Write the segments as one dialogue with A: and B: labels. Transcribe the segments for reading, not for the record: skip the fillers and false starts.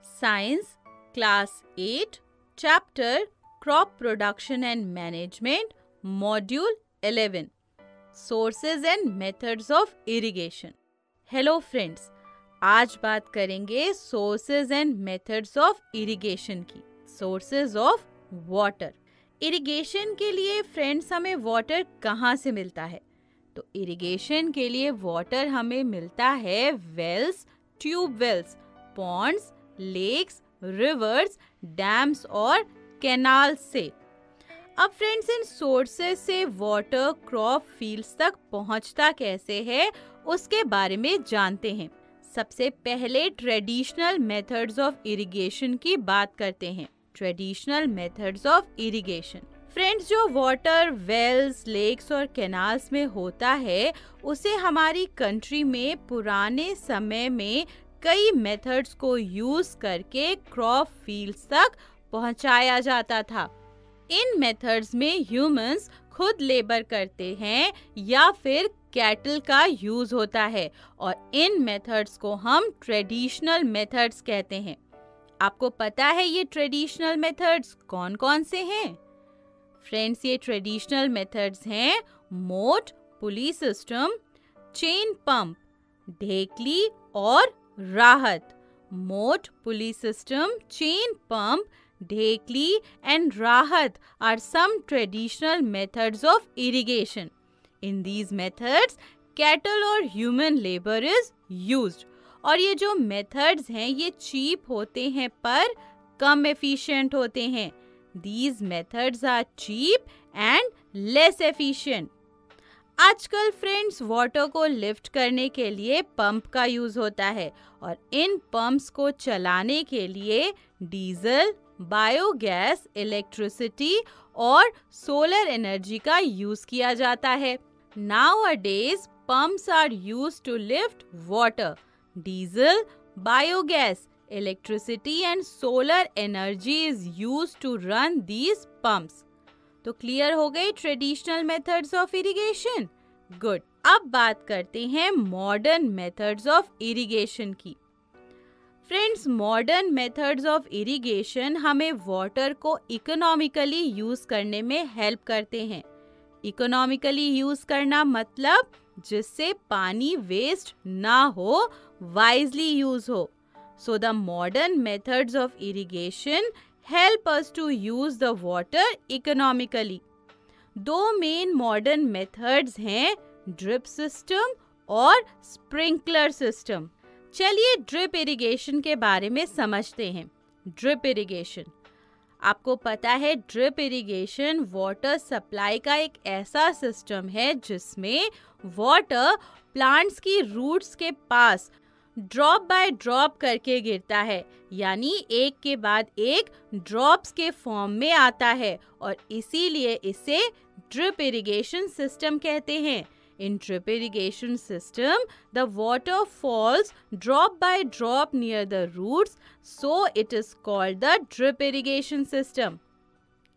A: Science, Class 8, Chapter Crop Production and Management, Module 11, Sources and Methods of Irrigation. Hello friends, आज बात करेंगे Sources and Methods of Irrigation की. Sources of Water. Irrigation के लिए friends हमें water कहाँ से मिलता है? तो इरिगेशन के लिए वाटर हमें मिलता है wells, tube wells, ponds, lakes, rivers, dams और कैनाल्स से. अब फ्रेंड्स इन सोर्सेस से वाटर क्रॉप फील्ड्स तक पहुंचता कैसे है उसके बारे में जानते हैं. सबसे पहले ट्रेडिशनल मेथड्स ऑफ इरिगेशन की बात करते हैं. Traditional methods of irrigation. Friends जो वाटर वेल्स, लेक्स और कैनाल्स में होता है उसे हमारी कंट्री में पुराने समय में कई मेथड्स को यूज करके क्रॉप फील्ड्स तक पहुंचाया जाता था. इन मेथड्स में ह्यूमंस खुद लेबर करते हैं या फिर कैटल का यूज होता है और इन मेथड्स को हम ट्रेडिशनल मेथड्स कहते हैं. आपको पता है ये ट्रेडिशनल मेथड्स कौन कौन से हैं? फ्रेंड्स ये ट्रेडिशनल मेथड्स हैं मोट, पुली सिस्टम, चेन पंप, ढेकली और राहत. मोट, पुली सिस्टम, चेन पंप, ढेकली and rahat are some traditional methods of irrigation. In these methods, cattle or human labor is used. और ये जो मेथड्स हैं ये चीप होते हैं पर कम एफिशिएंट होते हैं. These methods are cheap and less efficient. आजकल फ्रेंड्स वाटर को लिफ्ट करने के लिए पंप का यूज होता है और इन पंप्स को चलाने के लिए डीजल, बायोगैस, इलेक्ट्रिसिटी और सोलर एनर्जी का यूज किया जाता है. Nowadays, pumps are used to lift water. Diesel, biogas, electricity and solar energy is used to run these pumps. तो क्लियर हो गई traditional methods of irrigation. Good. अब बात करते हैं मॉडर्न मेथड्स ऑफ इरिगेशन की. Friends modern methods of irrigation हमें water को इकोनॉमिकली यूज करने में हेल्प करते हैं. इकोनॉमिकली यूज करना मतलब जिससे पानी वेस्ट ना हो, वाइजली यूज हो. So the modern methods of irrigation help us to use the water economically. दो मेन मॉडर्न मेथड्स हैं ड्रिप सिस्टम और स्प्रिंकलर सिस्टम. चलिए ड्रिप इरिगेशन के बारे में समझते हैं. Drip irrigation. आपको पता है ड्रिप इरिगेशन वाटर सप्लाई का एक ऐसा सिस्टम है जिसमें वाटर प्लांट्स की रूट्स के पास ड्रॉप बाय ड्रॉप करके गिरता है, यानी एक के बाद एक ड्रॉप्स के फॉर्म में आता है और इसीलिए इसे ड्रिप इरिगेशन सिस्टम कहते हैं. In drip irrigation system the water falls drop by drop near the roots, so it is called the drip irrigation system.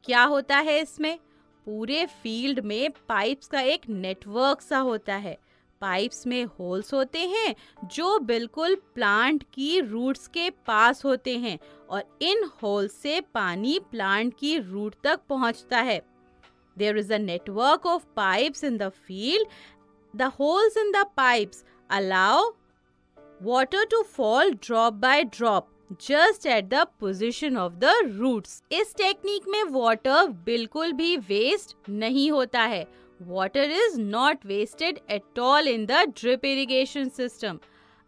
A: क्या होता है इसमें? पूरे फील्ड में पाइप्स का एक नेटवर्क सा होता है. पाइप्स में होल्स होते हैं जो बिल्कुल प्लांट की रूट्स के पास होते हैं और इन होल्स से पानी प्लांट की रूट तक पहुंचता है. There is a network of pipes in the field. The holes in the pipes allow water to fall drop by drop just at the position of the roots. इस technique में water बिल्कुल भी waste नहीं होता है. Water is not wasted at all in the drip irrigation system.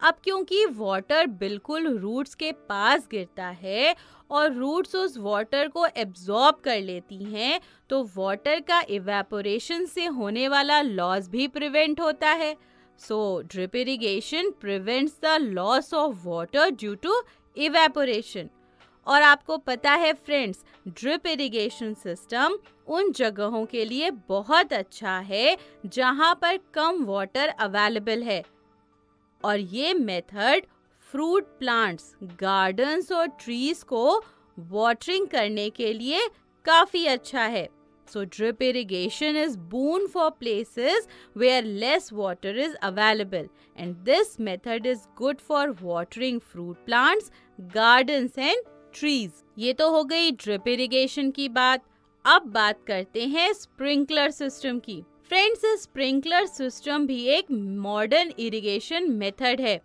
A: अब क्योंकि water बिल्कुल रूट्स के पास गिरता है और रूट्स उस वाटर को एब्जॉर्ब कर लेती हैं, तो वाटर का इवेपोरेशन से होने वाला लॉस भी प्रिवेंट होता है. So drip irrigation prevents the loss of water due to evaporation. और आपको पता है फ्रेंड्स ड्रिप इरिगेशन सिस्टम उन जगहों के लिए बहुत अच्छा है जहां पर कम वाटर अवेलेबल है और ये मेथड फ्रूट प्लांट्स, गार्डन्स और ट्रीज को वाटरिंग करने के लिए काफी अच्छा है. So drip irrigation is boon for places where less water is available, and this method is good for watering fruit plants, gardens and trees. ये तो हो गई drip irrigation की बात. अब बात करते हैं स्प्रिंकलर सिस्टम की. फ्रेंड्स, स्प्रिंकलर सिस्टम भी एक मॉडर्न इरिगेशन मेथड है.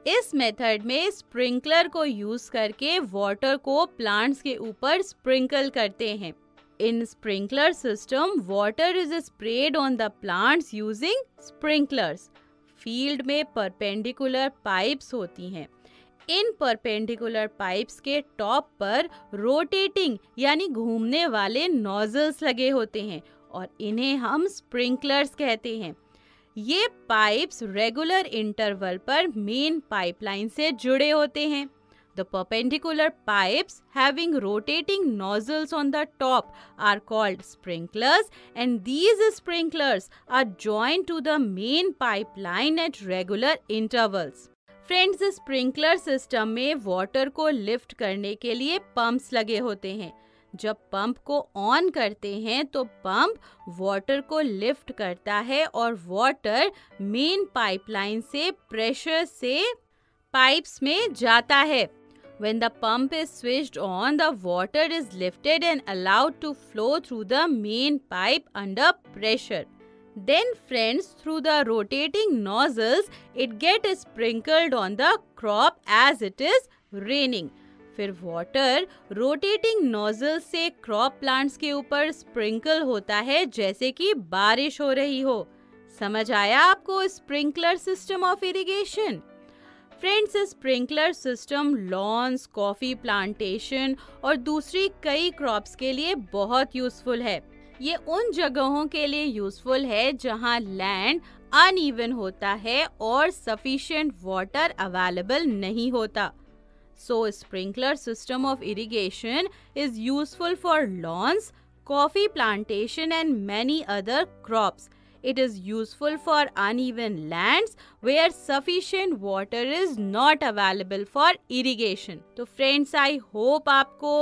A: इस मेथड में स्प्रिंकलर को यूज करके वाटर को प्लांट्स के ऊपर स्प्रिंकल करते हैं. In sprinkler system, water is sprayed on the plants using sprinklers. Field में perpendicular pipes होती हैं. इन perpendicular pipes के टॉप पर rotating यानी घूमने वाले nozzles लगे होते हैं और इन्हें हम sprinklers कहते हैं. ये पाइप्स रेगुलर इंटरवल पर मेन पाइपलाइन से जुड़े होते हैं. The perpendicular pipes having rotating nozzles on the top are called sprinklers, and these sprinklers are joined to the main pipeline at regular intervals. Friends, sprinkler system में water को lift करने के लिए pumps लगे होते हैं. जब पंप को ऑन करते हैं तो पंप वाटर को लिफ्ट करता है और वाटर मेन पाइपलाइन से प्रेशर से पाइप्स में जाता है. When the pump is switched on, the water is lifted and allowed to flow through the main pipe under pressure. Then, friends, through the rotating nozzles, it gets sprinkled on the crop as it is raining. फिर water rotating nozzle से crop plants के ऊपर sprinkle होता है जैसे कि बारिश हो रही हो. समझ आया आपको sprinkler system of irrigation? Friends, sprinkler system lawns, coffee plantation और दूसरी कई क्रॉप्स के लिए बहुत यूजफुल है. ये उन जगहों के लिए यूजफुल है जहां लैंड अनइवन होता है और सफिशिएंट वाटर अवेलेबल नहीं होता. So, sprinkler system of irrigation is useful for lawns, coffee plantation and many other crops. It is useful for uneven lands where sufficient water is not available for irrigation. तो friends, I hope आपको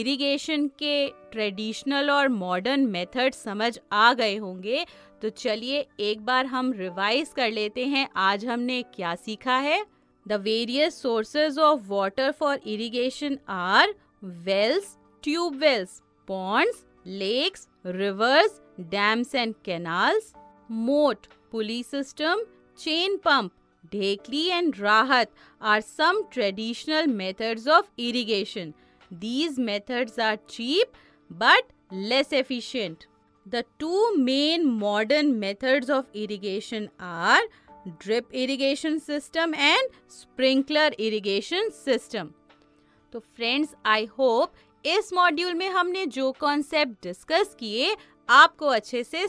A: irrigation के traditional और modern methods समझ आ गए होंगे. तो चलिए एक बार हम रिवाइज कर लेते हैं आज हमने क्या सीखा है. The various sources of water for irrigation are wells, tube wells, ponds, lakes, rivers, dams and canals, moat, pulley system, chain pump, dhekli and rahat are some traditional methods of irrigation. These methods are cheap but less efficient. The two main modern methods of irrigation are drip irrigation system and sprinkler irrigation system. तो friends, I hope इस module में हमने जो concept discuss किए आपको अच्छे से